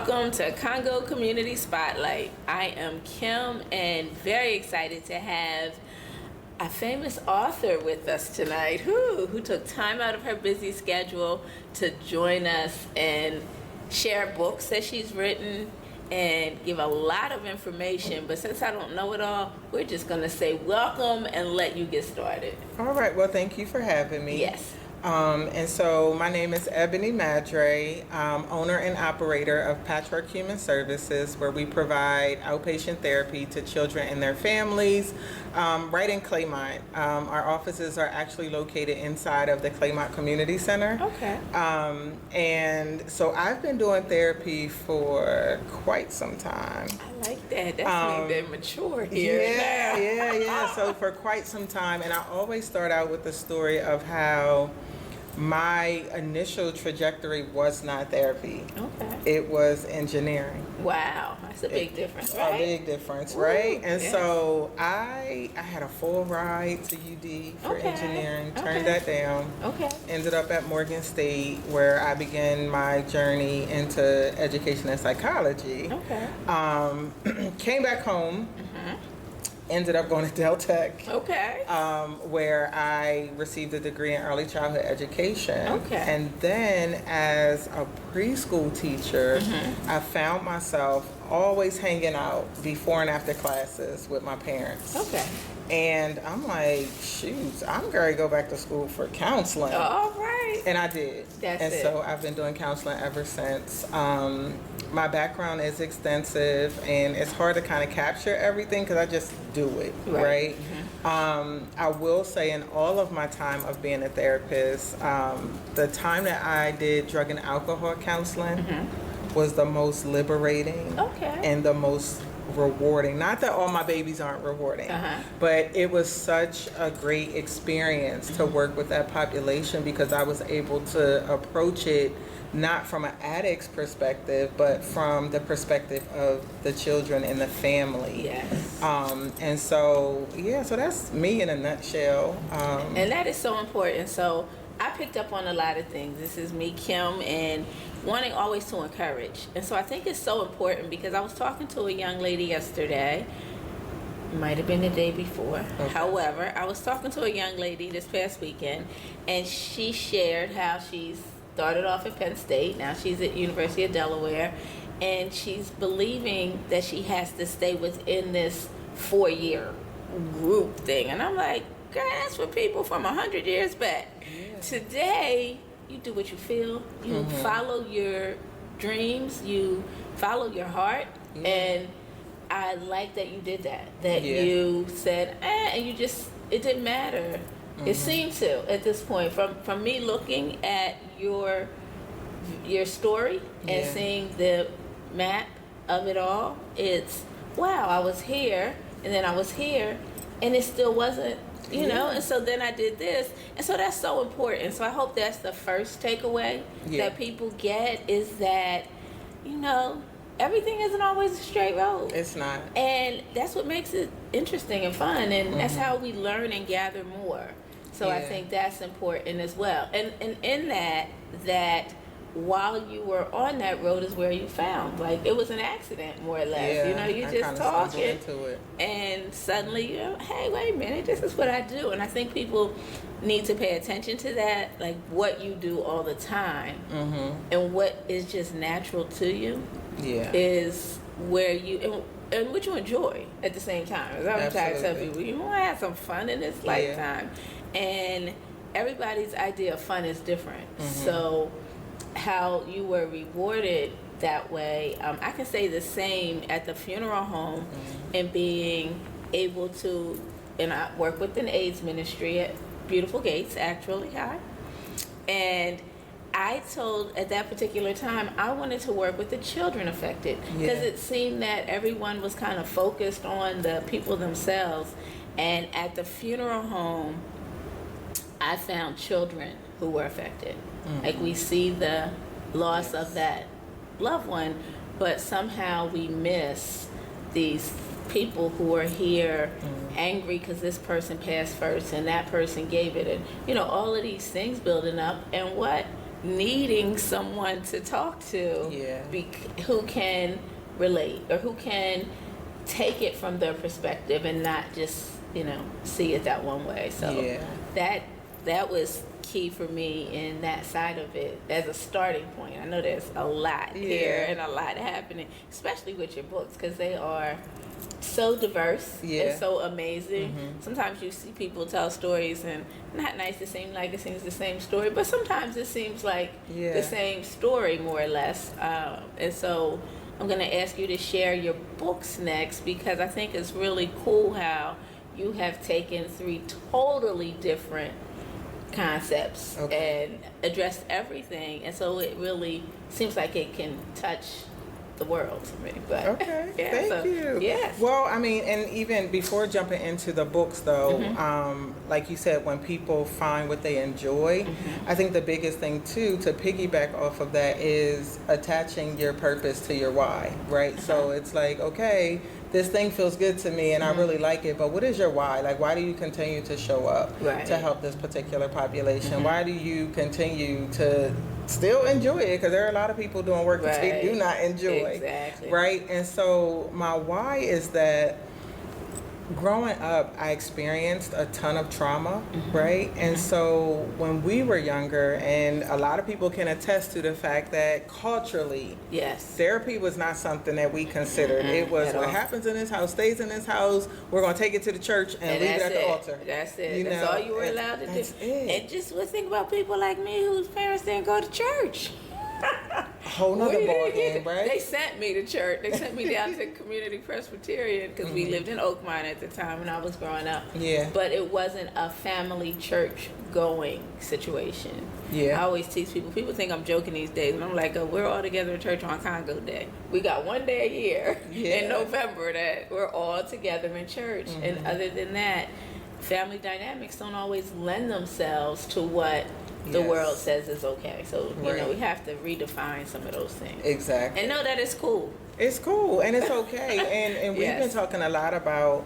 Welcome to Congo Community Spotlight. I am Kim and very excited to have a famous author with us tonight who took time out of her busy schedule to join us and share books that she's written and give a lot of information. But since I don't know it all, we're just going to say welcome and let you get started. All right. Well, thank you for having me. Yes. And so my name is Ebony Maddrey, owner and operator of Patchwork Human Services, where we provide outpatient therapy to children and their families right in Claymont. Our offices are actually located inside of the Claymont Community Center. Okay. And so I've been doing therapy for quite some time. I like that. That's been mature here. Yeah. So for quite some time. And I always start out with the story of how my initial trajectory was not therapy. Okay. It was engineering. Wow, that's a big difference, right? A big difference, right? And so I had a full ride to UD for engineering, turned that down. Okay. Ended up at Morgan State, where I began my journey into education and psychology. Okay. Came back home. Ended up going to Del Tech, where I received a degree in early childhood education. Okay. And then as a preschool teacher, I found myself always hanging out before and after classes with my parents. Okay. And I'm like, shoot, I'm going to go back to school for counseling. All right. And I did. And so I've been doing counseling ever since. My background is extensive, and it's hard to kind of capture everything because I just do it, right? I will say in all of my time of being a therapist, the time that I did drug and alcohol counseling was the most liberating and the most rewarding. Not that all my babies aren't rewarding, but it was such a great experience to work with that population because I was able to approach it not from an addict's perspective, but from the perspective of the children and the family. Yes. And so, so that's me in a nutshell. And that is so important. So I picked up on a lot of things. This is me, Kim, and wanting always to encourage. And so I think it's so important because I was talking to a young lady yesterday. Might have been the day before. However, I was talking to a young lady this past weekend, and she shared how she's started off at Penn State. Now she's at University of Delaware, and she's believing that she has to stay within this 4-year group thing. And I'm like, girl, that's for people from 100 years back. Yeah. Today, you do what you feel. You follow your dreams. You follow your heart. Yeah. And I like that you did that. That you said, and you just, it didn't matter. It seemed to at this point from me looking at your story and seeing the map of it all. It's wow, I was here and then I was here and it still wasn't, you know, and so then I did this, and so that's so important. So I hope that's the first takeaway that people get is that, you know, everything isn't always a straight road. It's not. And that's what makes it interesting and fun, and that's how we learn and gather more. So I think that's important as well. And in that while you were on that road is where you found, like, it was an accident more or less. Yeah, you know, you I just talking into it. And suddenly you're, hey, wait a minute, this is what I do. And I think people need to pay attention to that, like what you do all the time and what is just natural to you is where you and what you enjoy at the same time. As I'm trying to tell people, you want to have some fun in this lifetime. And everybody's idea of fun is different. So how you were rewarded that way, I can say the same at the funeral home and being able to, and I work with an AIDS ministry at Beautiful Gates, actually, and I told at that particular time I wanted to work with the children affected because it seemed that everyone was kind of focused on the people themselves, and at the funeral home I found children who were affected. Like, we see the loss of that loved one, but somehow we miss these people who are here angry because this person passed first and that person gave it, and you know, all of these things building up. And what needing someone to talk to who can relate or who can take it from their perspective and not just, see it that one way. So that was key for me in that side of it as a starting point. I know there's a lot here and a lot happening, especially with your books, because they are so diverse and so amazing. Sometimes you see people tell stories and not nice, it seems like it seems the same story, but sometimes it seems like the same story more or less. And so I'm going to ask you to share your books next, because I think it's really cool how you have taken 3 totally different concepts and addressed everything, and so it really seems like it can touch the world to me. But thank you. Yes. Well, I mean, and even before jumping into the books, though, like you said, when people find what they enjoy, I think the biggest thing too to piggyback off of that is attaching your purpose to your why, right? So it's like, okay, this thing feels good to me and I really like it, but what is your why? Like, why do you continue to show up to help this particular population? Why do you continue to still enjoy it? Because there are a lot of people doing work that they do not enjoy. Exactly. Right? And so my why is that growing up, I experienced a ton of trauma, right? And so when we were younger, and a lot of people can attest to the fact that culturally, therapy was not something that we considered. It was what happens in this house stays in this house. We're going to take it to the church and leave it at the altar. That's it. That's all you were allowed to do. And just think about people like me whose parents didn't go to church. Whole nother ball game, right? They sent me to church. They sent me down to Community Presbyterian because we lived in Oakmont at the time when I was growing up. But it wasn't a family church going situation. I always teach people think I'm joking these days, and I'm like, we're all together at church on Congo Day. We got one day a year in November that we're all together in church. And other than that, family dynamics don't always lend themselves to what the world says is okay. So, we have to redefine some of those things. Exactly. And know that it's cool. It's cool and it's okay. and we've been talking a lot about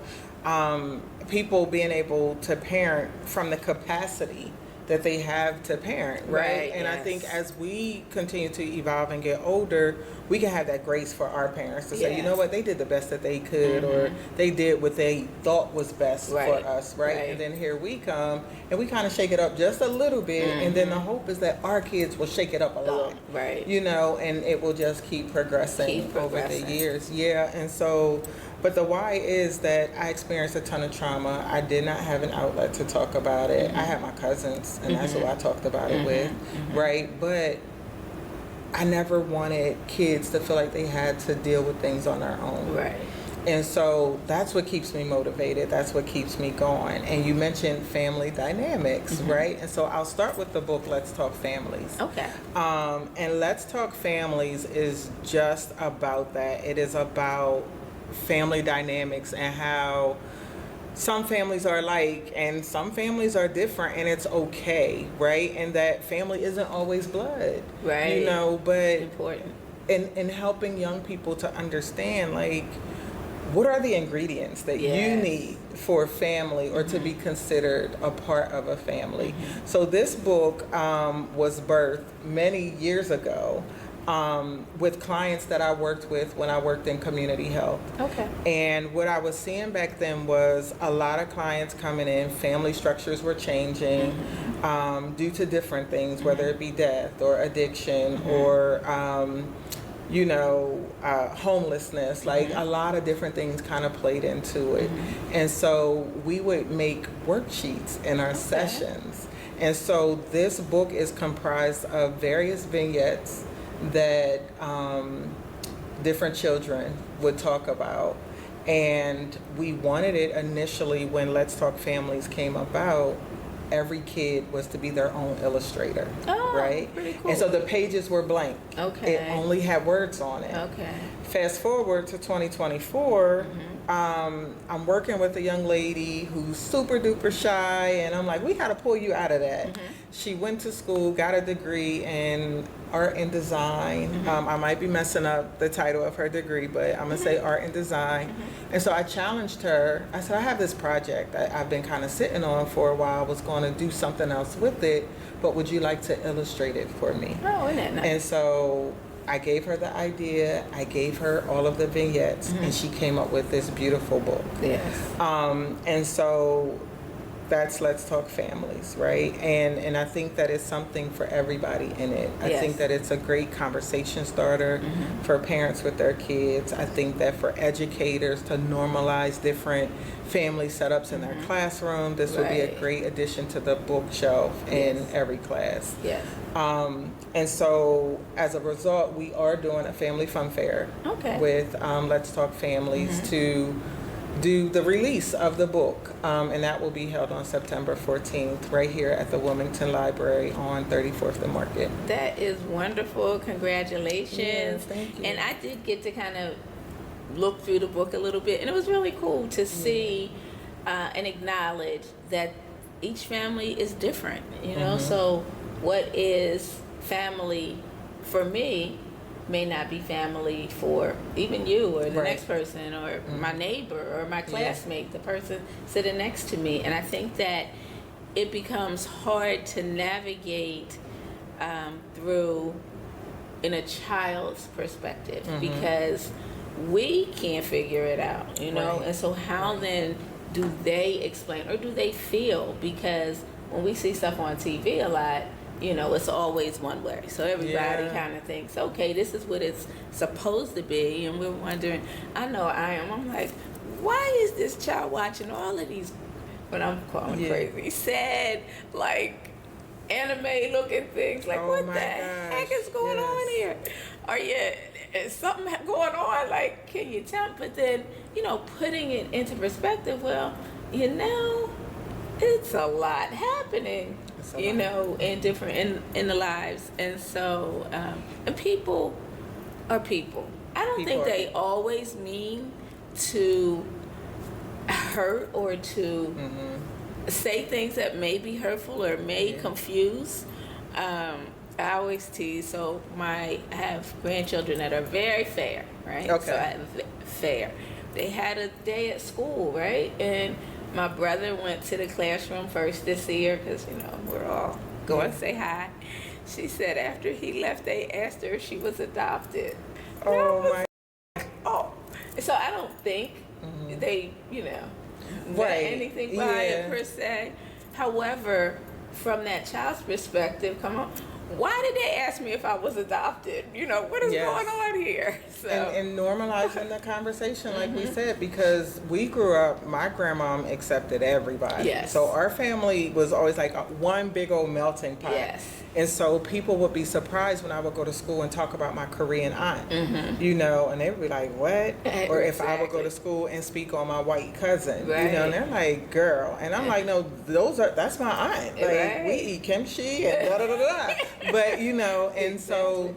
people being able to parent from the capacity that they have to parent, right? And I think as we continue to evolve and get older, we can have that grace for our parents to say, you know what, they did the best that they could, or they did what they thought was best for us, right? And then here we come, and we kind of shake it up just a little bit, and then the hope is that our kids will shake it up a lot, and it will just keep progressing over the years. And so, but the why is that I experienced a ton of trauma. I did not have an outlet to talk about it. I had my cousins, and that's who I talked about it with, right? But I never wanted kids to feel like they had to deal with things on their own. Right. And so that's what keeps me motivated. That's what keeps me going. And you mentioned family dynamics, right? And so I'll start with the book, Let's Talk Families. Okay. And Let's Talk Families is just about that. It is about family dynamics and how some families are alike and some families are different, and it's okay, right? And that family isn't always blood, right? But important in helping young people to understand, like, what are the ingredients that you need for a family or to be considered a part of a family. So this book was birthed many years ago with clients that I worked with when I worked in community health. Okay. And what I was seeing back then was a lot of clients coming in, family structures were changing due to different things, whether it be death or addiction or homelessness, like a lot of different things kind of played into it. And so we would make worksheets in our sessions. And so this book is comprised of various vignettes that different children would talk about. And we wanted it initially when Let's Talk Families came about. Every kid was to be their own illustrator, right? Pretty cool. And so the pages were blank. Okay. It only had words on it. Okay. Fast forward to 2024, I'm working with a young lady who's super duper shy, and I'm like, we got to pull you out of that. She went to school, got a degree, and art and design. I might be messing up the title of her degree, but I'm gonna say art and design. And so I challenged her. I said, I have this project that I've been kind of sitting on for a while. I was going to do something else with it, but would you like to illustrate it for me? Oh, isn't that nice? And so I gave her the idea. I gave her all of the vignettes, and she came up with this beautiful book. Yes. And so that's Let's Talk Families, right? And I think that it's something for everybody in it. I Yes. think that it's a great conversation starter for parents with their kids. I think that for educators to normalize different family setups in their classroom, this would be a Right. great addition to the bookshelf in every class. Yes. And so as a result, we are doing a family fun fair Okay. with Let's Talk Families to do the release of the book, and that will be held on September 14th right here at the Wilmington Library on 34th and Market. That is wonderful. Congratulations. Yeah, thank you. And I did get to kind of look through the book a little bit, and it was really cool to see and acknowledge that each family is different, you know? So what is family for me may not be family for even you or the next person or my neighbor or my classmate, the person sitting next to me. And I think that it becomes hard to navigate through in a child's perspective because we can't figure it out, you know? And so how then do they explain or do they feel? Because when we see stuff on TV a lot, you know, it's always one way. So everybody kind of thinks, okay, this is what it's supposed to be. And we're wondering, I'm like, why is this child watching all of these, what I'm calling crazy, sad, like, anime looking things? Like, what the heck is going on here? Is something going on? Like, can you tell? But then, you know, putting it into perspective, well, you know, it's a lot happening, you know, in the lives. And so, and people are people. I don't think they always mean to hurt or to say things that may be hurtful or may confuse. I always tease, so I have grandchildren that are very fair, right? Okay. So I have fair. They had a day at school, right? And my brother went to the classroom first this year because, you know, we're all going to say hi. She said after he left, they asked her if she was adopted. Oh, my. Oh. So I don't think they, you know, meant anything by it per se. However, from that child's perspective, come on, why did they ask me if I was adopted? You know, what is going on here? So. And normalizing the conversation, like we said, because we grew up, my grandma accepted everybody. Yes. So our family was always like one big old melting pot. Yes. And so people would be surprised when I would go to school and talk about my Korean aunt, you know, and they would be like, what? Or if I would go to school and speak on my white cousin, you know, and they're like, girl. And I'm like, no, that's my aunt. Like, we eat kimchi and da-da-da-da. But, you know, and so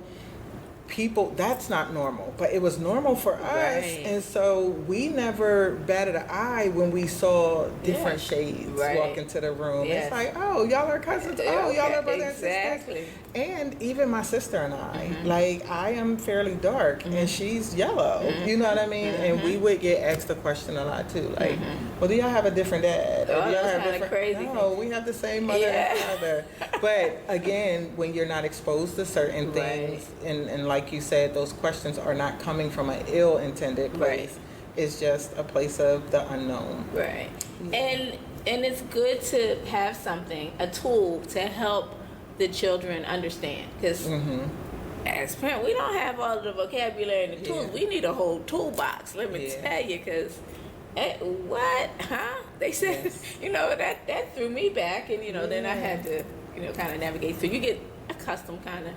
people, that's not normal, but it was normal for us. And so we never batted an eye when we saw different shades walk into the room. It's like, oh, y'all are cousins. Oh, y'all are brothers and sisters. And even my sister and I, like, I am fairly dark and she's yellow. You know what I mean? And we would get asked the question a lot too, like, well, do y'all have a different dad? Or do y'all have different? Crazy no, we have the same mother and father. But again, when you're not exposed to certain things, and like you said, those questions are not coming from an ill-intended place. It's just a place of the unknown. Right. And it's good to have something, a tool to help the children understand. Because as parents, we don't have all the vocabulary and the tools. We need a whole toolbox, let me tell you, because what? Huh? They said, you know, that threw me back, and, you know, then I had to, you know, kind of navigate through. You get accustomed kind of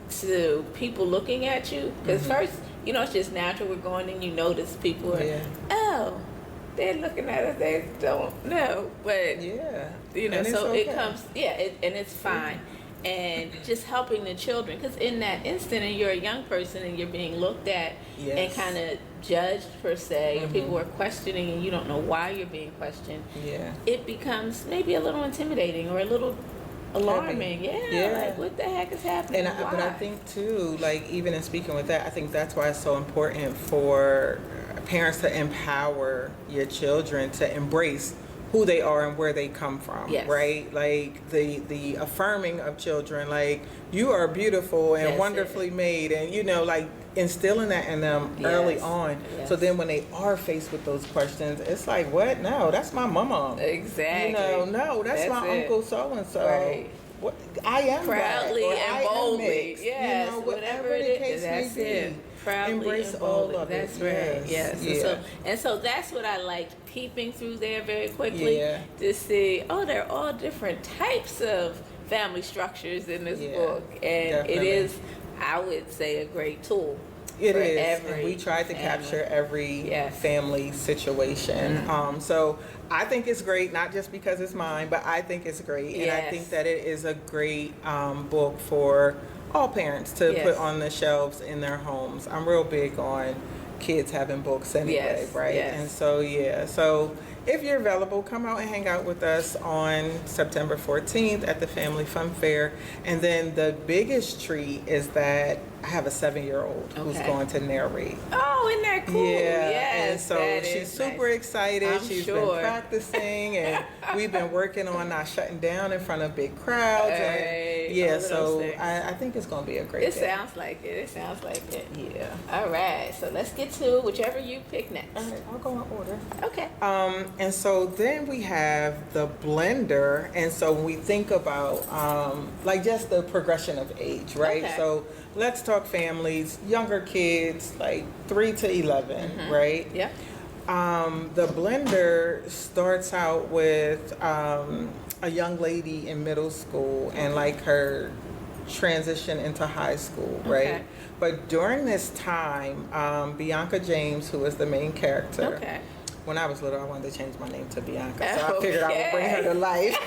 to people looking at you, because first, you know, it's just natural. We're going and you notice people are, oh, they're looking at us, they don't know, but you know, and so it comes, and it's fine. And just helping the children, because in that instant, and you're a young person and you're being looked at and kind of judged per se, and people are questioning and you don't know why you're being questioned, it becomes maybe a little intimidating or a little alarming. heavy. Yeah, like what the heck is happening? And but I think too, like even in speaking with that, I think that's why it's so important for parents to empower your children to embrace who they are and where they come from, Yes. right? Like the affirming of children, like you are beautiful and That's wonderfully made, and you know, like instilling that in them early Yes. on. Yes. So then when they are faced with those questions, it's like, what? No, that's my mama. Exactly. You know, no, that's my it. uncle so and so. Right. What I am Proudly black, or and I am boldly. mixed, Yes, you know, whatever the it case is, that's may be. it. Proudly Embrace and all boldly. of That's it. right. Yes. Yes. Yeah. And so that's what I like peeping through there very quickly Yeah. to see. Oh, there are all different types of family structures in this Yeah, book, and definitely. it is, I would say, a great tool. It for is, every and we tried to family. capture every Yes. family situation. So I think it's great, not just because it's mine, but I think it's great, and I Yes. think that it is a great book for all parents to Yes. put on the shelves in their homes. I'm real big on kids having books anyway, Yes, right? yes. And so so if you're available, come out and hang out with us on September 14th at the Family Fun Fair. And then the biggest treat is that I have a 7-year-old who's Okay. going to narrate. Oh, isn't that cool? Yeah, Yes, and so that she's is super nice. excited. I'm She's sure. been practicing, and we've been working on not shutting down in front of big crowds. Right, And yeah, all of so those things. I think it's going to be a great It day. sounds like it. It sounds like it. Yeah. All right, so let's get to whichever you pick next. All right, I'll go in order. Okay. And so then we have the blender, and so when we think about like just the progression of age, right? Okay. So let's talk families, younger kids, like 3 to 11, right? Yeah. The blender starts out with a young lady in middle school and like her transition into high school, right? Okay. But during this time, Bianca James, who is the main character, Okay. when I was little, I wanted to change my name to Bianca, so I figured I would bring her Okay. to life.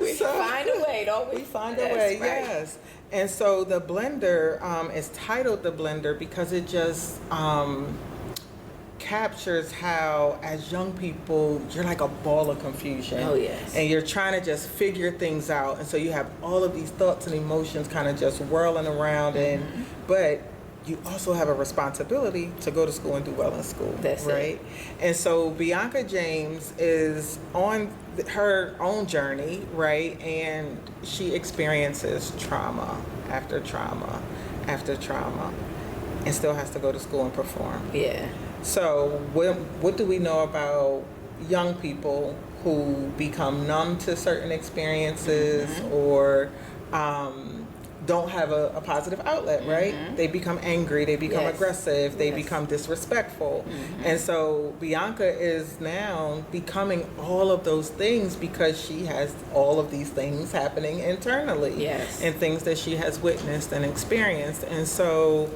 We find a way, don't we? We find a That's way, right. yes. And so the blender is titled the blender because it just captures how, as young people, you're like a ball of confusion. Oh, yes. And you're trying to just figure things out. And so you have all of these thoughts and emotions kind of just whirling around. And but you also have a responsibility to go to school and do well in school. That's it. right? And so Bianca James is on her own journey, right? And she experiences trauma after trauma after trauma and still has to go to school and perform. Yeah. So what do we know about young people who become numb to certain experiences or don't have a positive outlet, right? They become angry, they become Yes. aggressive, they Yes. become disrespectful. And so Bianca is now becoming all of those things because she has all of these things happening internally. Yes. And things that she has witnessed and experienced. And so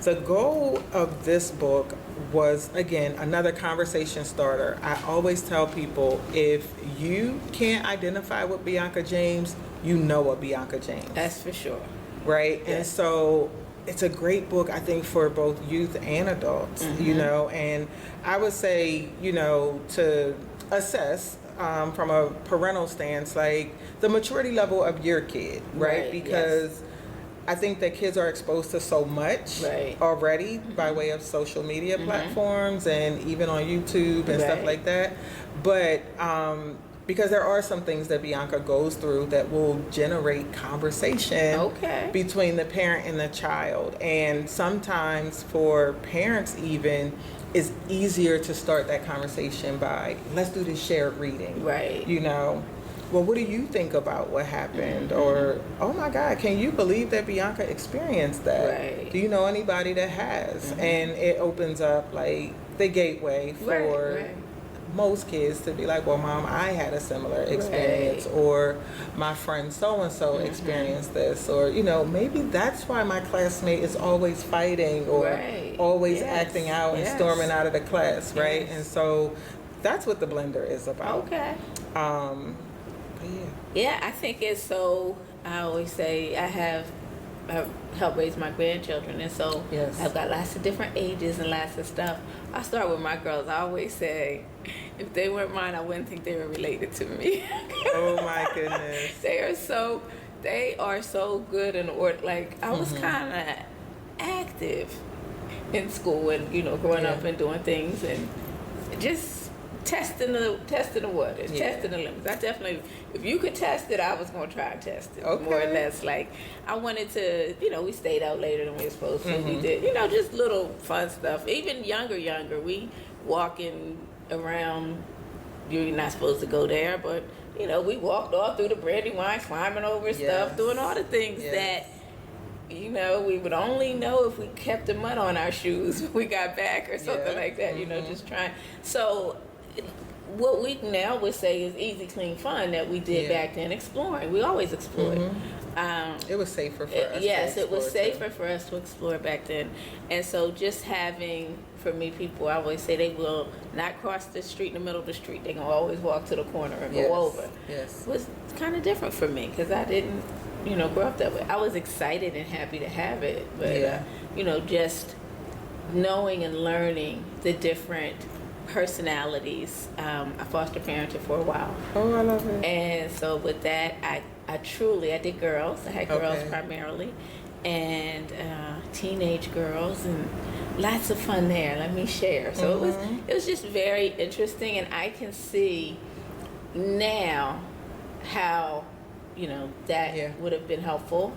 the goal of this book was, again, another conversation starter. I always tell people, if you can't identify with Bianca James, you know a Bianca James, That's for sure. right? And Yes. so it's a great book, I think, for both youth and adults, you know, and I would say, you know, to assess from a parental stance, like the maturity level of your kid, right? Right, Because I think that kids are exposed to so much Right. already by way of social media platforms and even on YouTube and stuff Right. like that. But because there are some things that Bianca goes through that will generate conversation Okay. between the parent and the child. And sometimes for parents even, it's easier to start that conversation by, let's do this shared reading. Right. You know, well, what do you think about what happened? Or, oh my God, can you believe that Bianca experienced that? Right. Do you know anybody that has? And it opens up like the gateway for Right. most kids to be like, well, Mom, I had a similar experience, or my friend so-and-so experienced this, or, you know, maybe that's why my classmate is always fighting or Right. always Yes. acting out and Yes. storming out of the class, right? Yes. And so that's what the blender is about. Okay. But yeah. Yeah, I think it's so, I always say I have I've helped raise my grandchildren, and so Yes. I've got lots of different ages and lots of stuff. I start with my girls. I always say, if they weren't mine, I wouldn't think they were related to me. Oh my goodness. They are so good and like I was kind of active in school and growing up and doing things and just testing the waters, testing the limits. I definitely, if you could test it, I was gonna try and test it. Okay. More or less, like I wanted to, we stayed out later than we were supposed to. We did, just little fun stuff. Even younger, we walking around. You're not supposed to go there, but we walked all through the Brandywine, climbing over stuff, doing all the things that we would only know if we kept the mud on our shoes when we got back or something like that, just trying. So what we now would say is easy, clean fun that we did back then, exploring. We always explored. It was safer for us. Yes, it was safer for us to explore back then. And so just having, for me, people, I always say they will not cross the street in the middle of the street. They're going to always walk to the corner and go over. Yes. It was kind of different for me because I didn't, grow up that way. I was excited and happy to have it. But, just knowing and learning the different personalities. I foster parented for a while. Oh, I love it. And so with that, I did girls. I had girls primarily, and teenage girls, and lots of fun there. Let me share. So it was just very interesting, and I can see now how that would have been helpful.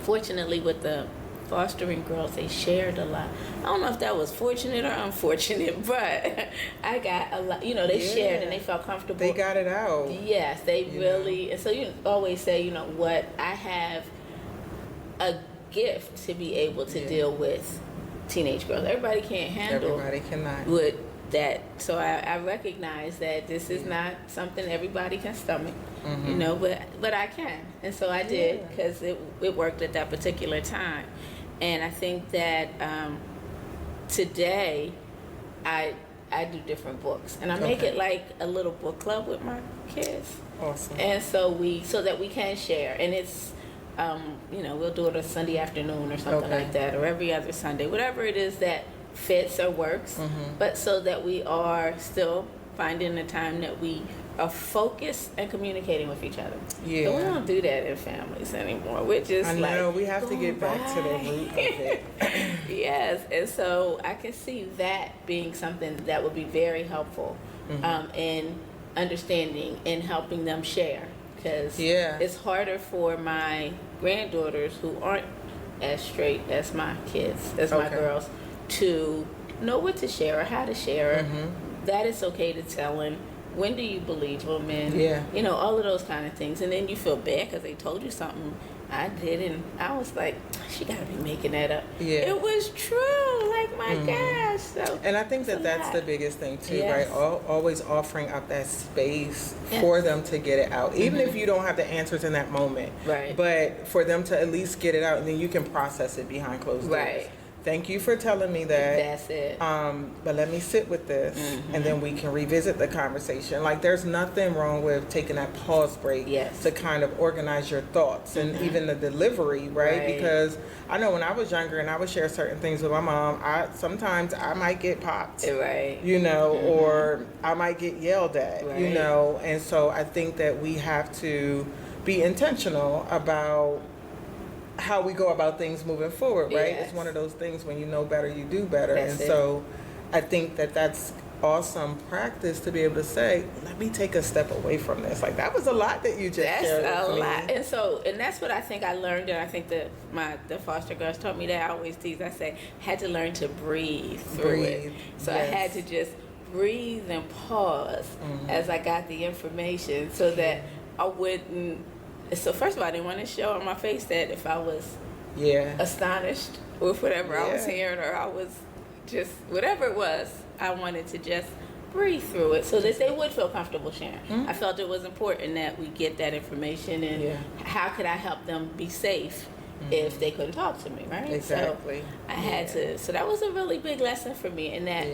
Fortunately, with the fostering girls, they shared a lot. I don't know if that was fortunate or unfortunate, but I got a lot. They shared and they felt comfortable. They got it out. Yes, they really. And so you always say, what, I have a gift to be able to deal with teenage girls. Everybody can't handle. Everybody cannot. With that, so I recognize that this is not something everybody can stomach. But I can, and so I did because it worked at that particular time. And I think that today I do different books, and I make it like a little book club with my kids. Awesome. And so that we can share, and it's we'll do it a Sunday afternoon or something like that, or every other Sunday, whatever it is that fits or works. But so that we are still finding the time that we are focused and communicating with each other. Yeah. So we don't do that in families anymore. We're just I know, we have to get back to the root of it. Yes, and so I can see that being something that would be very helpful in understanding and helping them share. Because it's harder for my granddaughters who aren't as straight as my kids, as my girls, to know what to share or how to share. That it's okay to tell them. When do you believe them? And, all of those kind of things. And then you feel bad because they told you something I did. And I was like, she got to be making that up. Yeah. It was true. Like, my gosh. So, and I think that's the biggest thing, too, right? Always offering up that space for them to get it out. Even if you don't have the answers in that moment. Right. But for them to at least get it out, and then you can process it behind closed doors. Right. Thank you for telling me that. That's it. But let me sit with this, and then we can revisit the conversation. Like, there's nothing wrong with taking that pause break to kind of organize your thoughts and even the delivery, right? Because I know when I was younger and I would share certain things with my mom, sometimes I might get popped, or I might get yelled at, and so I think that we have to be intentional about how we go about things moving forward, right? It's one of those things when you know better, you do better. So I think that that's awesome practice to be able to say, let me take a step away from this. Like, that was a lot that you just shared with me. And that's what I think I learned, and I think that the foster girls taught me that. I always tease, I say, had to learn to breathe through it. So I had to just breathe and pause as I got the information so that I wouldn't. So first of all, I didn't want to show on my face that if I was astonished with whatever I was hearing, or I was just, whatever it was, I wanted to just breathe through it so that they would feel comfortable sharing. I felt it was important that we get that information, and how could I help them be safe if they couldn't talk to me, right? Exactly. So I had to. So that was a really big lesson for me in that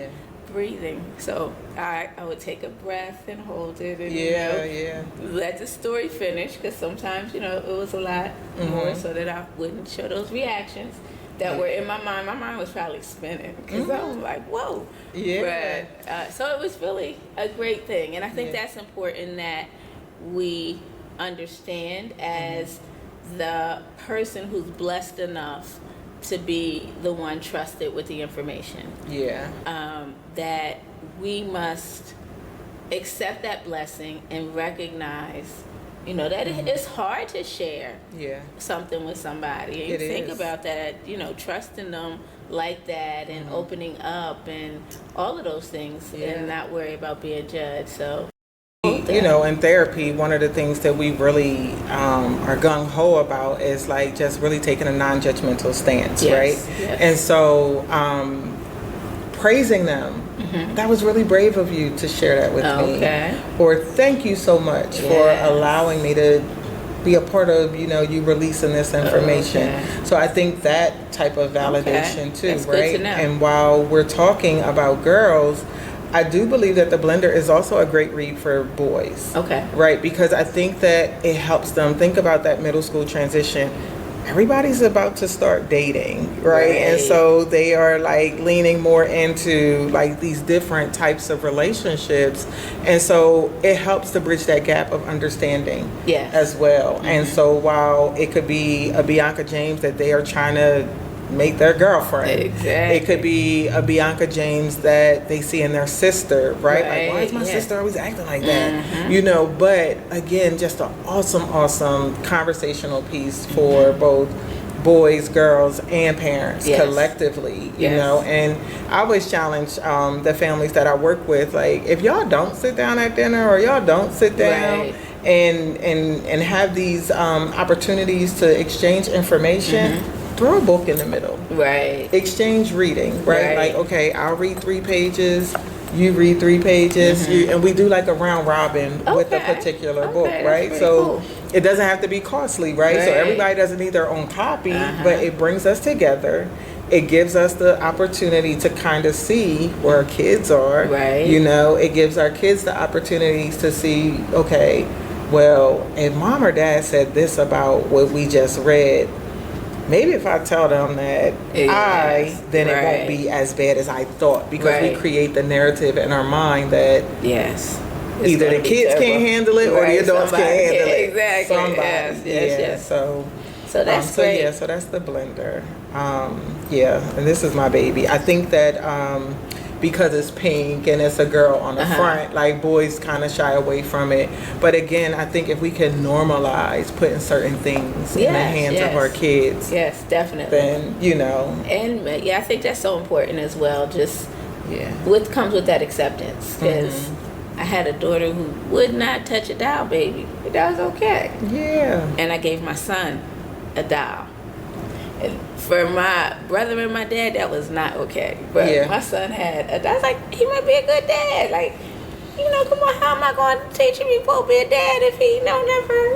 breathing. So I would take a breath and hold it, and let the story finish, because sometimes it was a lot more, so that I wouldn't show those reactions that were in my mind. My mind was probably spinning because I was like, whoa. Yeah. But, so it was really a great thing. And I think that's important that we understand as the person who's blessed enough to be the one trusted with the information. Yeah. That we must accept that blessing and recognize that it's hard to share something with somebody. And think about that, trusting them like that and opening up and all of those things and not worry about being judged. So, in therapy, one of the things that we really are gung-ho about is like just really taking a non-judgmental stance, right? Yes. And so praising them. That was really brave of you to share that with me. Or thank you so much for allowing me to be a part of, you releasing this information. So I think that type of validation too, that's right? Good to know. And while we're talking about girls, I do believe that the blender is also a great read for boys. Right? Because I think that it helps them think about that middle school transition. Everybody's about to start dating, right? And so they are like leaning more into like these different types of relationships. And so it helps to bridge that gap of understanding as well. And so while it could be a Bianca James that they are trying to make their girlfriend. It could be a Bianca James that they see in their sister, right? Like, why is my sister always acting like that? But again, just an awesome conversational piece for both boys, girls, and parents collectively, you know. And I always challenge the families that I work with, like, if y'all don't sit down at dinner or y'all don't sit down and have these opportunities to exchange information, throw a book in the middle. Exchange reading, right? Like, okay, I'll read 3 pages, you read 3 pages, and we do like a round robin with a particular book, right? So it doesn't have to be costly, right? So everybody doesn't need their own copy, but it brings us together. It gives us the opportunity to kind of see where our kids are. It gives our kids the opportunities to see, okay, well, if mom or dad said this about what we just read, maybe if I tell them that then it won't be as bad as I thought, because we create the narrative in our mind that either the kids can't handle it or the adults can't handle it. Somebody. So that's great. So that's the blender. And this is my baby. I think that because it's pink and it's a girl on the front, like, boys kind of shy away from it. But again, I think if we can normalize putting certain things in the hands of our kids, definitely, then and I think that's so important as well. Just what comes with that acceptance, because I had a daughter who would not touch a doll baby. The doll's okay. And I gave my son a doll. And for my brother and my dad, that was not okay. But my son had a doll. I was like, he might be a good dad. Like, come on, how am I going to teach him he won't be a dad if he never?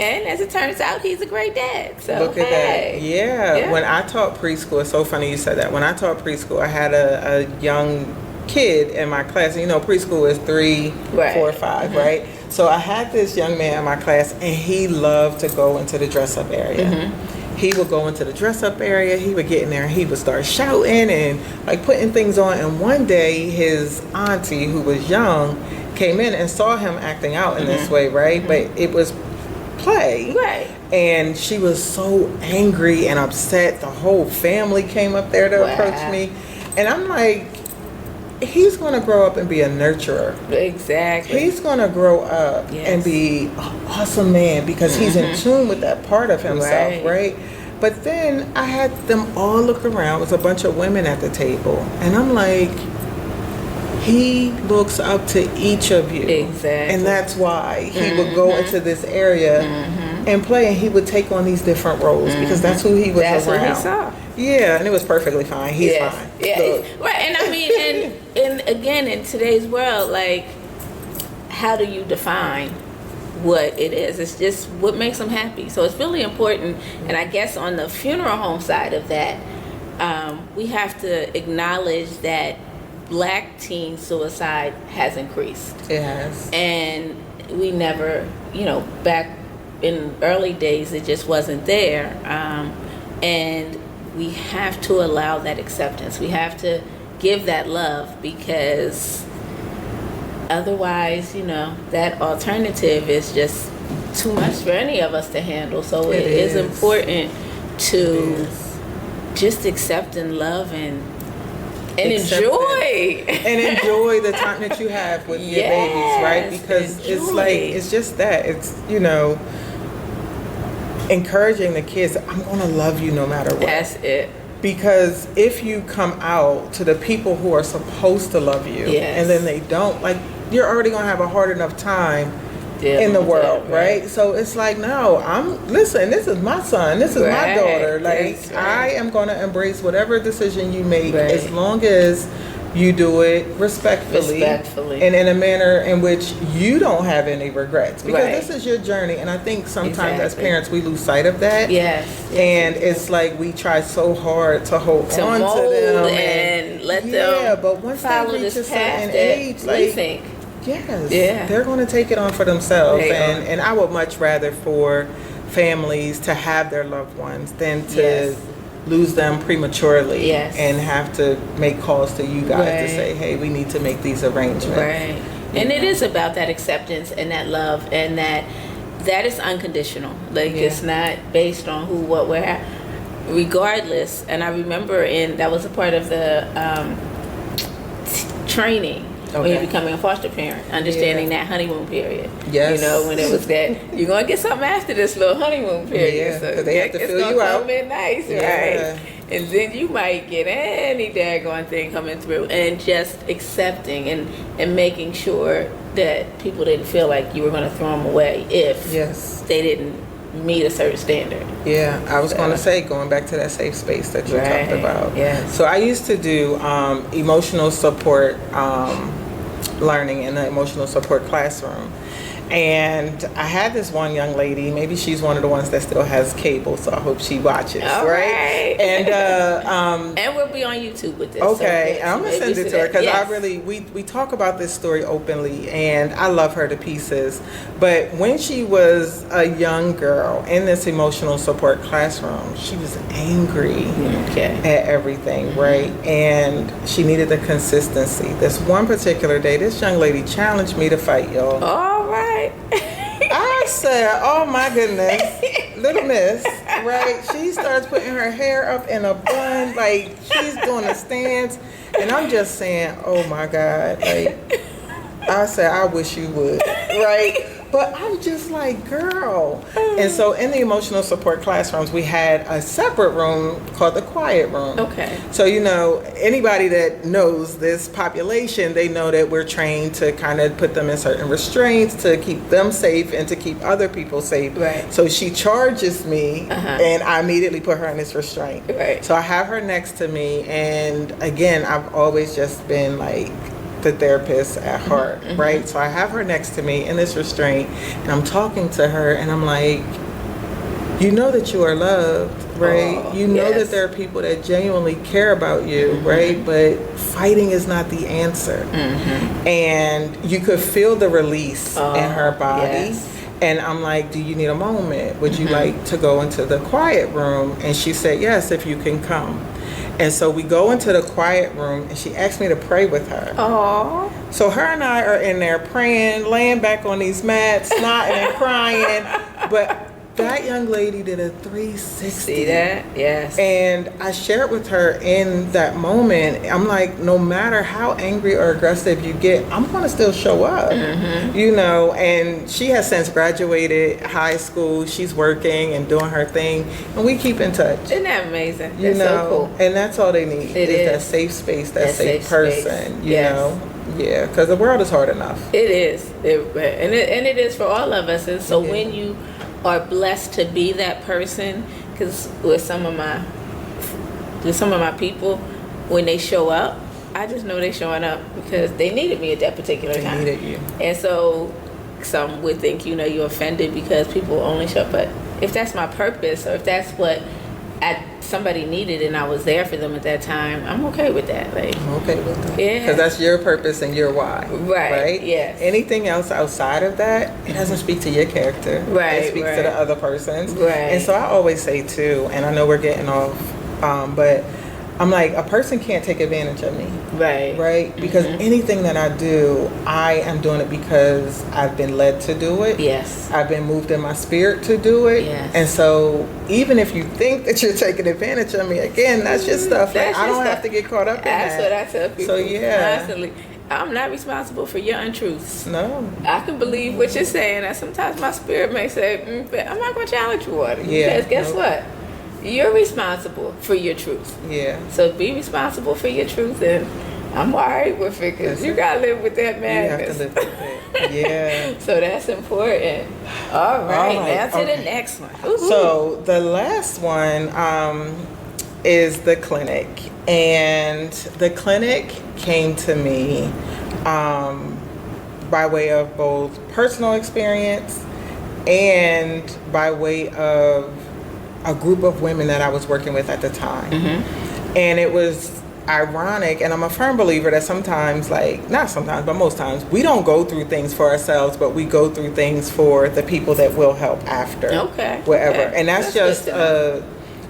And as it turns out, he's a great dad. So look at that. When I taught preschool, it's so funny you said that. When I taught preschool, I had a young kid in my class. Preschool is 3, 4, 5, right? So I had this young man in my class, and he loved to go into the dress-up area. He would go into the dress-up area, he would get in there, and he would start shouting and like putting things on. And one day his auntie, who was young, came in and saw him acting out in this way, right? But it was play. And she was so angry and upset. The whole family came up there to approach me. And I'm like, he's going to grow up and be a nurturer. He's going to grow up and be an awesome man, because he's in tune with that part of himself, right? But then I had them all look around. It was a bunch of women at the table. And I'm like, he looks up to each of you. And that's why he would go into this area and play, and he would take on these different roles, because that's who he was around. What he saw. And it was perfectly fine. He's fine. Right. And I mean, and again, in today's world, like, how do you define what it is. It's just what makes them happy. So it's really important. And I guess on the funeral home side of that, we have to acknowledge that Black teen suicide has increased. It has. And we never, back in early days, it just wasn't there. And we have to allow that acceptance. We have to give that love, because otherwise, that alternative is just too much for any of us to handle. So it is important to just accept and love and enjoy. And enjoy the time that you have with your babies, right? Because it's just that. It's, encouraging the kids, I'm going to love you no matter what. That's it. Because if you come out to the people who are supposed to love you, and then they don't, you're already going to have a hard enough time in the world, right? So it's like, no, listen, this is my son, this is my daughter. I am going to embrace whatever decision you make, as long as you do it respectfully and in a manner in which you don't have any regrets, because this is your journey. And I think sometimes as parents we lose sight of that. And it's like we try so hard to hold on to them and let them but once they reach a certain age, they're going to take it on for themselves. And I would much rather for families to have their loved ones than to lose them prematurely and have to make calls to you guys to say, hey, we need to make these arrangements. And it is about that acceptance and that love, and that is unconditional. It's not based on who, what, where, regardless. And I remember that was a part of the training when you're becoming a foster parent, understanding that honeymoon period. When it was that you're going to get something after this little honeymoon period. So they have to fill you out. It's going to come in nice, right? And then you might get any daggone thing coming through. And just accepting and making sure that people didn't feel like you were going to throw them away if they didn't meet a certain standard. I was going to say, going back to that safe space that you talked about. So I used to do emotional support learning in the emotional support classroom. And I had this one young lady, maybe she's one of the ones that still has cable, so I hope she watches, right? And and we'll be on YouTube with this. Okay, so I'm going to send it to her, because I really, we talk about this story openly, and I love her to pieces. But when she was a young girl in this emotional support classroom, she was angry at everything, right? And she needed the consistency. This one particular day, this young lady challenged me to fight, y'all. All right. I said, oh my goodness, little miss, right? She starts putting her hair up in a bun, like she's doing a stance, and I'm just saying, oh my God, I said, I wish you would, right? But I'm just like, girl. And so in the emotional support classrooms, we had a separate room called the quiet room. So, anybody that knows this population, they know that we're trained to kind of put them in certain restraints to keep them safe and to keep other people safe. So she charges me, and I immediately put her in this restraint. So I have her next to me, and again, I've always just been like the therapist at heart, right? So I have her next to me in this restraint, and I'm talking to her, and I'm like, you know that you are loved, right? You know that there are people that genuinely care about you, right? But fighting is not the answer. And you could feel the release in her body. And I'm like, do you need a moment? Would you like to go into the quiet room? And she said, yes, if you can come. And so we go into the quiet room, and she asked me to pray with her. So her and I are in there praying, laying back on these mats, snotting and crying. But that young lady did a 360. See that? Yes. And I shared with her in that moment, I'm like, no matter how angry or aggressive you get, I'm going to still show up. And she has since graduated high school. She's working and doing her thing, and we keep in touch. Isn't that amazing? That's so cool. And that's all they need is that safe space, that safe person, you know? Yeah, because the world is hard enough. It is. And it is for all of us. And so when you are blessed to be that person, because with some of my people, when they show up, I just know they're showing up because they needed me at that particular time. They needed you. And so some would think, you're offended because people only show up. But if that's my purpose, or if that's what somebody needed and I was there for them at that time, I'm okay with that. Like, I'm okay with that. Yeah. Because that's your purpose and your why. Right? Yes. Anything else outside of that, it doesn't speak to your character. Right. It speaks to the other person's. Right. And so I always say too, and I know we're getting off, but I'm like, a person can't take advantage of me. Right? Because anything that I do, I am doing it because I've been led to do it. Yes. I've been moved in my spirit to do it. Yes. And so even if you think that you're taking advantage of me, again, that's just stuff. Like, I don't have to get caught up in that. That's what I tell people. So yeah. Constantly. I'm not responsible for your untruths. No. I can believe what you're saying, and sometimes my spirit may say, but I'm not going to challenge you on it. Yeah. Because guess what? You're responsible for your truth. Yeah. So be responsible for your truth, and I'm all right with it, because you got to live with that madness. You have to live with it. Yeah. So that's important. All right. Now to the next one. Ooh. So the last one is the clinic. And the clinic came to me by way of both personal experience and by way of a group of women that I was working with at the time. And it was ironic, and I'm a firm believer that sometimes, like, not sometimes, but most times, we don't go through things for ourselves, but we go through things for the people that will help after. Wherever. And that's just a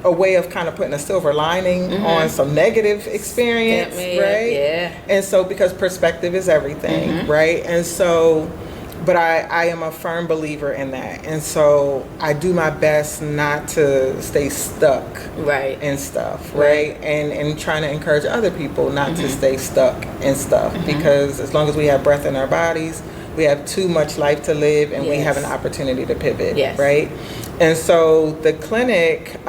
way of kind of putting a silver lining on some negative experience, right? Yeah. And so, because perspective is everything, right? And so, but I am a firm believer in that. And so I do my best not to stay stuck in stuff, right? And trying to encourage other people not to stay stuck in stuff, because as long as we have breath in our bodies, we have too much life to live, and we have an opportunity to pivot, right? And so the clinic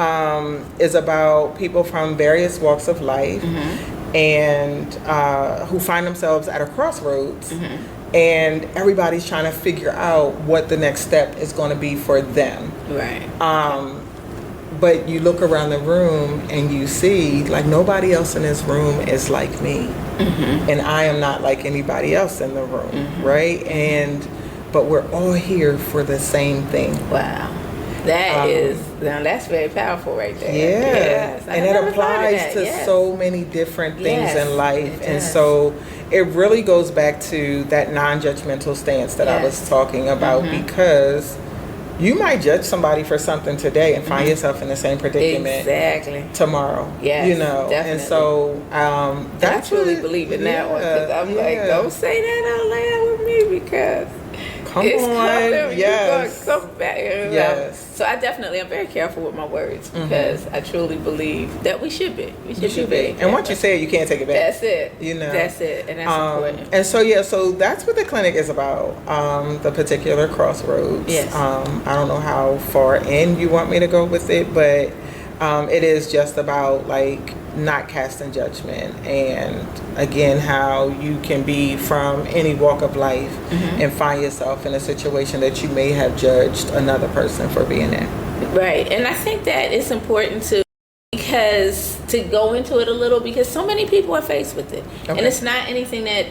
is about people from various walks of life and who find themselves at a crossroads. And everybody's trying to figure out what the next step is going to be for them. But you look around the room and you see, like, nobody else in this room is like me. And I am not like anybody else in the room, right? But we're all here for the same thing. Wow. Now that's very powerful right there. Yes. And it applies to so many different things in life. And so it really goes back to that non-judgmental stance that I was talking about, because you might judge somebody for something today and find yourself in the same predicament tomorrow. You know, definitely. And so that's I truly believe in that one, because I'm like, don't say that out loud with me, because it's coming. Yes. You're gonna come back. Yes. So I'm very careful with my words, because I truly believe that we should be. We should be. And once you say it, you can't take it back. That's it. You know. That's it. And that's important. And so so that's what the clinic is about. The particular crossroads. Yes. I don't know how far in you want me to go with it, but it is just about, like, not casting judgment, and again, how you can be from any walk of life and find yourself in a situation that you may have judged another person for being in. Right. And I think that it's important to go into it a little, because so many people are faced with it. And it's not anything that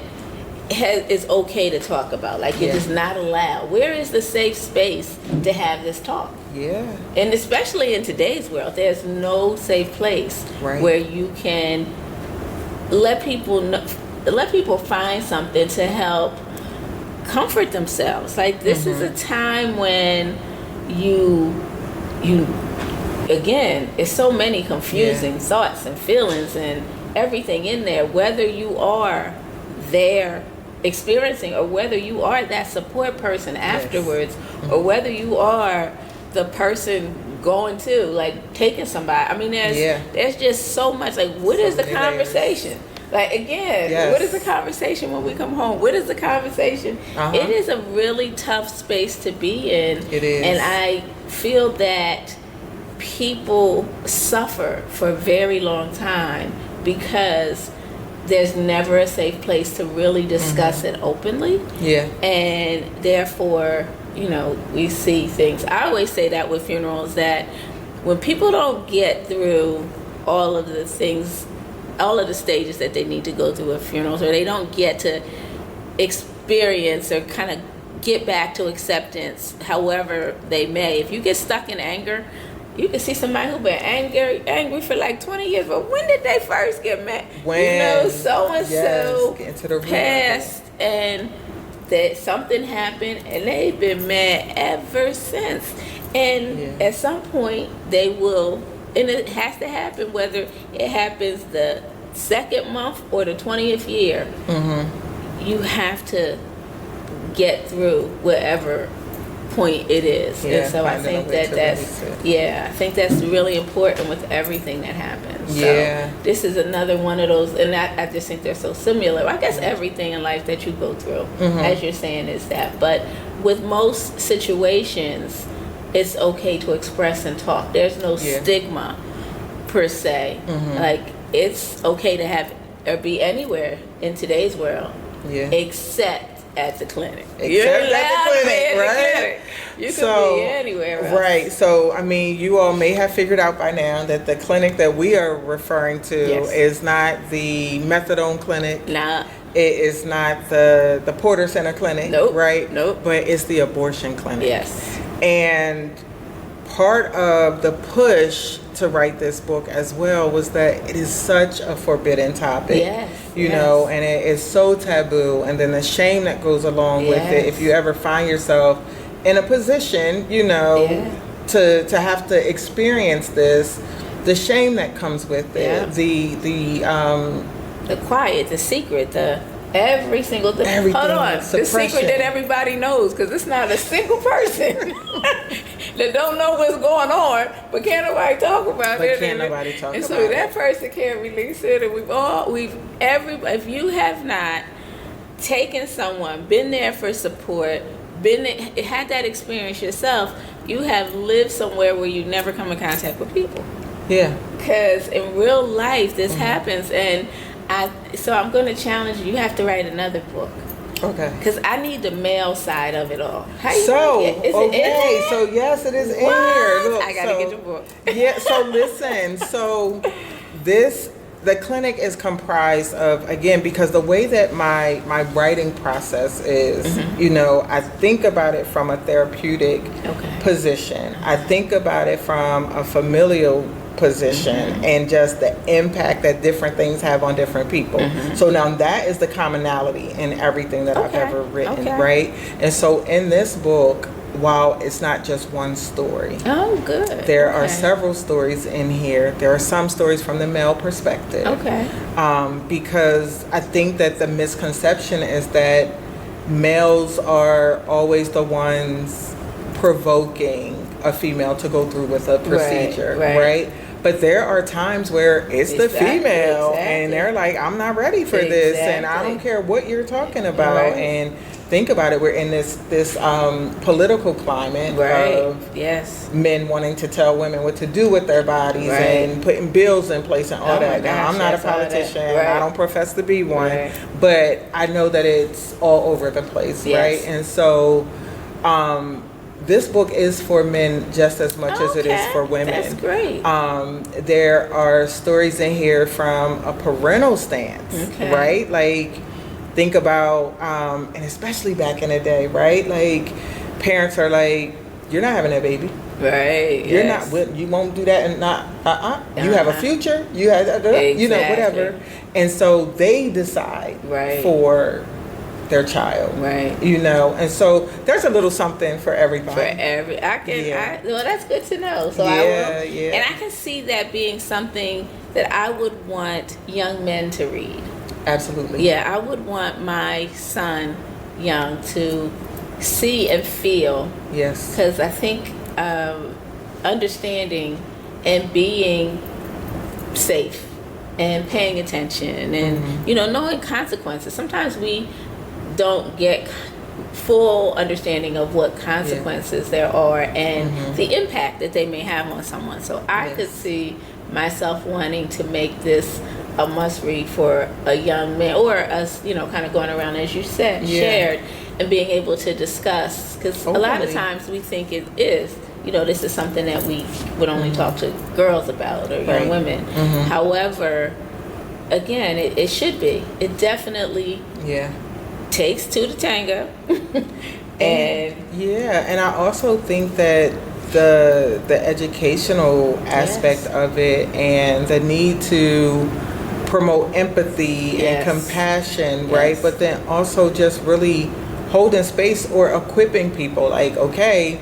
is okay to talk about. Like, it is not allowed. Where is the safe space to have this talk? And especially in today's world, there's no safe place where you can let people find something to help comfort themselves. Like, this is a time when you again, it's so many confusing thoughts and feelings and everything in there, whether you are there experiencing, or whether you are that support person afterwards, or whether you are the person going to, like, taking somebody. I mean, there's just so much. Like, what is the conversation? Like, again, what is the conversation when we come home? What is the conversation? It is a really tough space to be in. It is. And I feel that people suffer for a very long time because there's never a safe place to really discuss it openly. And therefore, we see things. I always say that with funerals, that when people don't get through all of the things, all of the stages that they need to go through at funerals, or they don't get to experience or kind of get back to acceptance however they may. If you get stuck in anger, you can see somebody who's been angry for like 20 years, but when did they first get mad? When? So-and-so get into the passed and that something happened and they've been mad ever since. And at some point they will, and it has to happen whether it happens the second month or the 20th year. You have to get through whatever point it is. And so I think I think that's really important with everything that happens. So this is another one of those, and I just think they're so similar. I guess everything in life that you go through, as you're saying, is that. But with most situations, it's okay to express and talk. There's no stigma per se. Like, it's okay to have or be anywhere in today's world, except at the clinic. Except at the clinic, right? You can be anywhere else. Right. So, I mean, you all may have figured out by now that the clinic that we are referring to is not the methadone clinic. Nah. It is not the Porter Center clinic. Nope. Right? Nope. But it's the abortion clinic. Yes. And part of the push to write this book as well was that it is such a forbidden topic. Yes. You know, and it is so taboo, and then the shame that goes along with it if you ever find yourself in a position, you know, to have to experience this, the shame that comes with it, the quiet, the secret, the every single thing. Hold on, the secret that everybody knows, because it's not a single person that don't know what's going on, but can't nobody talk about it. And so that person can't release it, and if you have not taken someone, been there for support, had that experience yourself, you have lived somewhere where you never come in contact with people. Yeah. Because in real life, this happens, and so I'm going to challenge you. You have to write another book. Okay. Because I need the male side of it all. So yes, it is in here. Look, I gotta get your book. Yeah. So listen. So the clinic is comprised of, again, because the way that my writing process is, you know, I think about it from a therapeutic position. I think about it from a familial position and just the impact that different things have on different people. So now that is the commonality in everything that I've ever written, right? And so in this book, while it's not just one story, there are several stories in here. There are some stories from the male perspective, because I think that the misconception is that males are always the ones provoking a female to go through with a procedure, right? But there are times where it's the female and they're like, I'm not ready for this, and I don't care what you're talking about. And think about it, we're in this political climate of men wanting to tell women what to do with their bodies and putting bills in place and all that. Now, I'm not a politician, I don't profess to be one, but I know that it's all over the place, right? And so this book is for men just as much as it is for women. That's great. There are stories in here from a parental stance, right? Like, think about, and especially back in the day, right? Like, parents are like, you're not having that baby. Right. You're not, you won't do that, and not, you have a future, you have, you know, whatever. And so they decide for their child, you know, and so there's a little something for everybody. Well, that's good to know. So and I can see that being something that I would want young men to read. Absolutely. Yeah, I would want my son, young, to see and feel. Yes. Because I think understanding and being safe and paying attention and you know, knowing consequences. Sometimes we don't get full understanding of what consequences there are and the impact that they may have on someone. So I could see myself wanting to make this a must read for a young man, or us, you know, kind of going around, as you said, shared, and being able to discuss, because a lot of times we think it is, you know, this is something that we would only talk to girls about or young women. However, again, it should be. It definitely takes two to tango. And I also think that the educational aspect of it and the need to promote empathy and compassion, right? But then also just really holding space or equipping people, like, okay,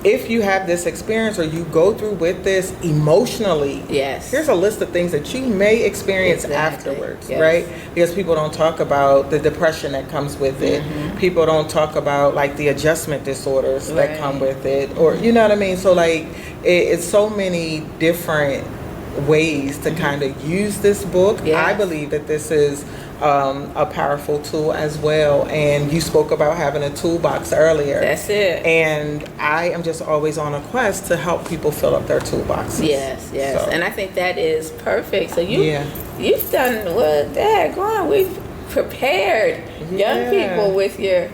if you have this experience or you go through with this emotionally, here's a list of things that you may experience afterwards, right? Because people don't talk about the depression that comes with it. People don't talk about like the adjustment disorders that come with it, or you know what I mean? So like it's so many different ways to kind of use this book. I believe that this is a powerful tool as well. And you spoke about having a toolbox earlier. That's it. And I am just always on a quest to help people fill up their toolboxes. Yes. So. And I think that is perfect. So you've done we've prepared young people with your,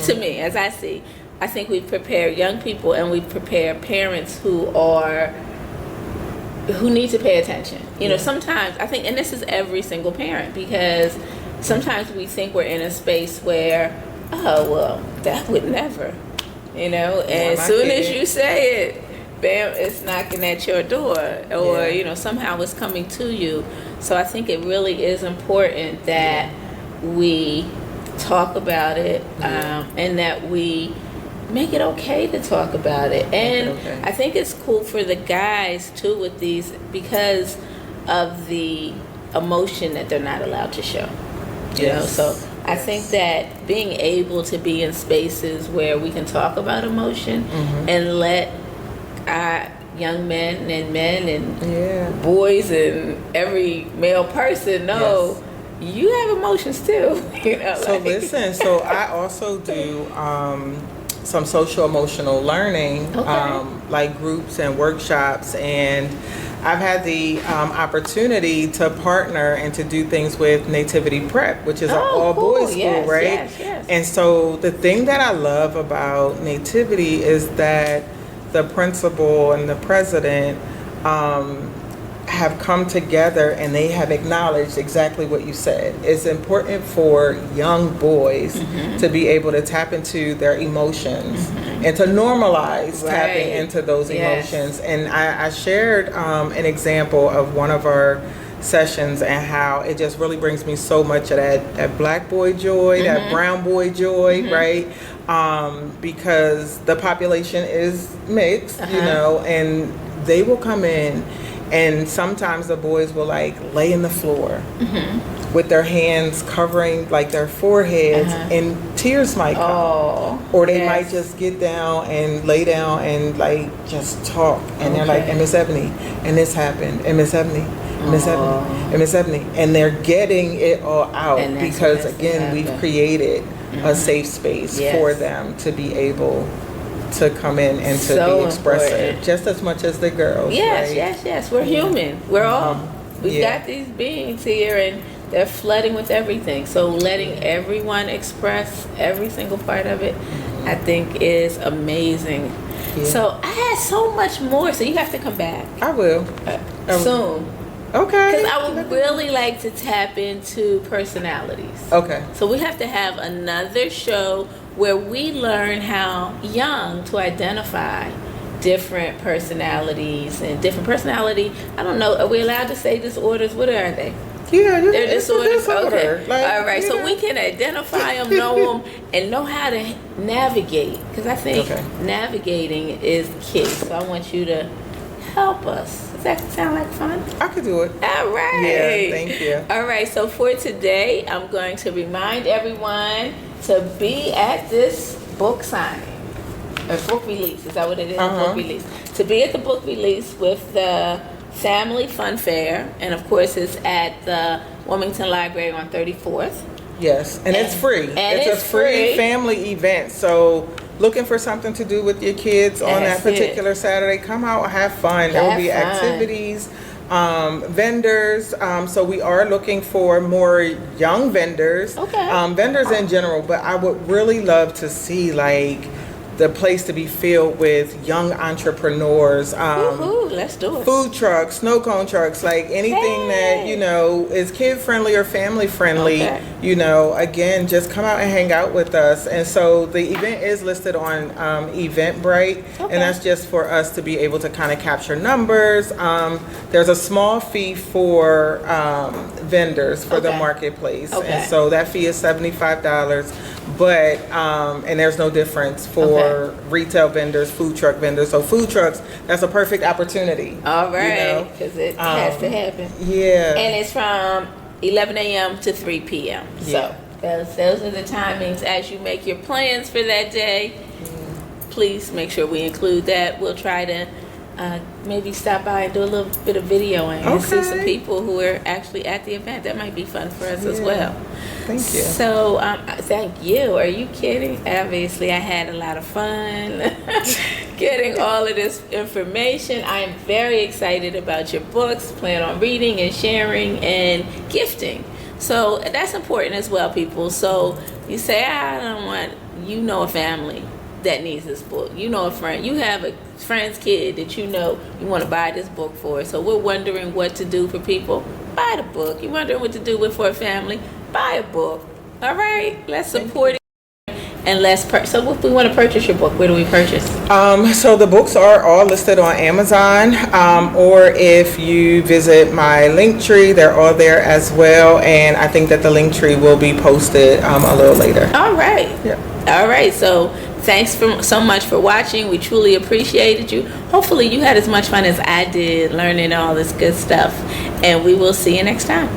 to me, as I see, I think we've prepared young people and we've prepared parents who need to pay attention. You know, sometimes I think, and this is every single parent, because sometimes we think we're in a space where, oh, well, that would never, you know, and as soon as you say it, bam, it's knocking at your door, or, you know, somehow it's coming to you. So I think it really is important that we talk about it, and that we make it okay to talk about it. And I think it's cool for the guys too with these, because of the emotion that they're not allowed to show. You know, so I think that being able to be in spaces where we can talk about emotion and let young men and boys and every male person know you have emotions too. You know, so listen, so I also do some social emotional learning, like groups and workshops, and I've had the opportunity to partner and to do things with Nativity Prep, which is an all-boys school, right? Yes. And so the thing that I love about Nativity is that the principal and the president have come together and they have acknowledged exactly what you said. It's important for young boys to be able to tap into their emotions and to normalize tapping into those emotions. And I shared an example of one of our sessions and how it just really brings me so much of that black boy joy, that brown boy joy, right? Because the population is mixed, you know, and they will come in. And sometimes the boys will like lay in the floor with their hands covering like their foreheads, and tears might come. Or they might just get down and lay down and like just talk. And they're like, and Miss Ebony, and this happened, and Miss Ebony, and Miss Ebony, and Miss Ebony. And they're getting it all out because again, we've created a safe space for them to be able to come in and to be expressive, just as much as the girls. Yes. We're human. We're all. We've got these beings here, and they're flooding with everything. So letting everyone express every single part of it, I think, is amazing. So I had so much more. So you have to come back. I will soon. Okay. Because I would really like to tap into personalities. Okay. So we have to have another show where we learn how young to identify different personalities and different personality. I don't know. Are we allowed to say disorders? What are they? Yeah, they're disorders. Okay. Like, all right. So we can identify them, know them, and know how to navigate. Because I think navigating is key. So I want you to help us. Does that sound like fun? I could do it. All right. Yeah, thank you. All right. So for today, I'm going to remind everyone to be at this book signing, or book release. Is that what it is? Book release. To be at the book release with the Family Fun Fair, and of course it's at the Wilmington Library on 34th. Yes, and it's free. It's a free family event. So looking for something to do with your kids on that particular Saturday, come out, have fun. There will be activities. Vendors, so we are looking for more young vendors, vendors in general, but I would really love to see like the place to be filled with young entrepreneurs. Woohoo, let's do it. Food trucks, snow cone trucks, like anything that, you know, is kid friendly or family friendly, you know, again, just come out and hang out with us. And so the event is listed on Eventbrite, and that's just for us to be able to kind of capture numbers. There's a small fee for vendors for the marketplace. And so that fee is $75. But and there's no difference for retail vendors, food truck vendors. So food trucks, that's a perfect opportunity. All right, because it has to happen. Yeah. And it's from 11 a.m. to 3 p.m. So those are the timings as you make your plans for that day. Please make sure we include that. We'll try to maybe stop by and do a little bit of videoing and see some people who are actually at the event. That might be fun for us as well. Thank you. So, thank you. Are you kidding? Obviously, I had a lot of fun getting all of this information. I am very excited about your books. Plan on reading and sharing and gifting. So that's important as well, people. So you say, I don't want, you know, a family that needs this book. You know, a friend. You have a friend's kid that you know you want to buy this book for. So we're wondering what to do for people. Buy the book. You're wondering what to do with for a family. Buy a book. All right, let's support it and let's so if we want to purchase your book, where do we purchase? So the books are all listed on Amazon, or if you visit my link tree, they're all there as well. And I think that the link tree will be posted a little later. All right. Yeah. All right. So thanks so much for watching. We truly appreciated you. Hopefully you had as much fun as I did learning all this good stuff. And we will see you next time.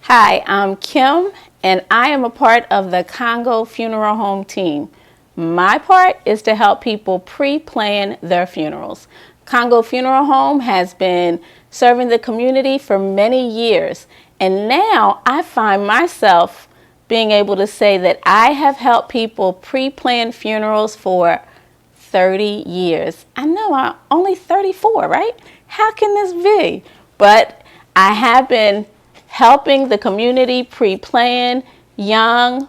Hi, I'm Kim, and I am a part of the Congo Funeral Home team. My part is to help people pre-plan their funerals. Congo Funeral Home has been serving the community for many years, and now I find myself being able to say that I have helped people pre-plan funerals for 30 years. I know I'm only 34, right? How can this be? But I have been helping the community pre-plan young,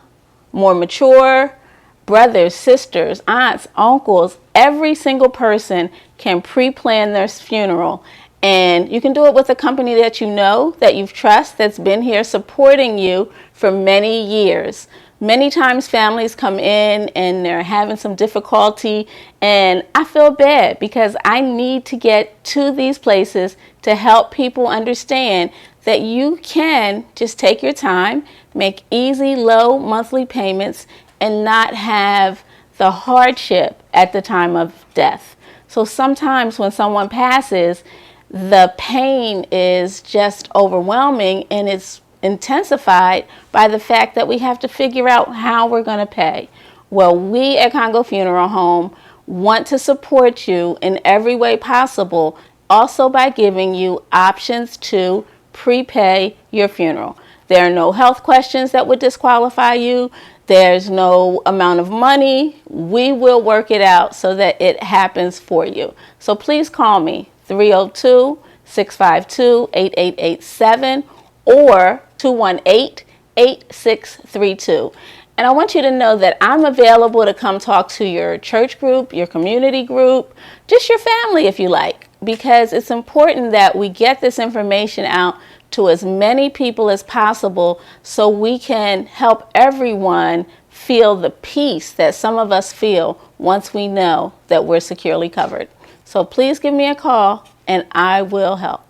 more mature, brothers, sisters, aunts, uncles. Every single person can pre-plan their funeral. And you can do it with a company that you know, that you trust, that's been here supporting you for many years. Many times families come in and they're having some difficulty, and I feel bad because I need to get to these places to help people understand that you can just take your time, make easy, low monthly payments, and not have the hardship at the time of death. So sometimes when someone passes, the pain is just overwhelming, and it's intensified by the fact that we have to figure out how we're going to pay. Well, we at Congo Funeral Home want to support you in every way possible, also by giving you options to prepay your funeral. There are no health questions that would disqualify you. There's no amount of money. We will work it out so that it happens for you. So please call me 302-652-8887 or 218-8632. And I want you to know that I'm available to come talk to your church group, your community group, just your family if you like, because it's important that we get this information out to as many people as possible so we can help everyone feel the peace that some of us feel once we know that we're securely covered. So please give me a call and I will help.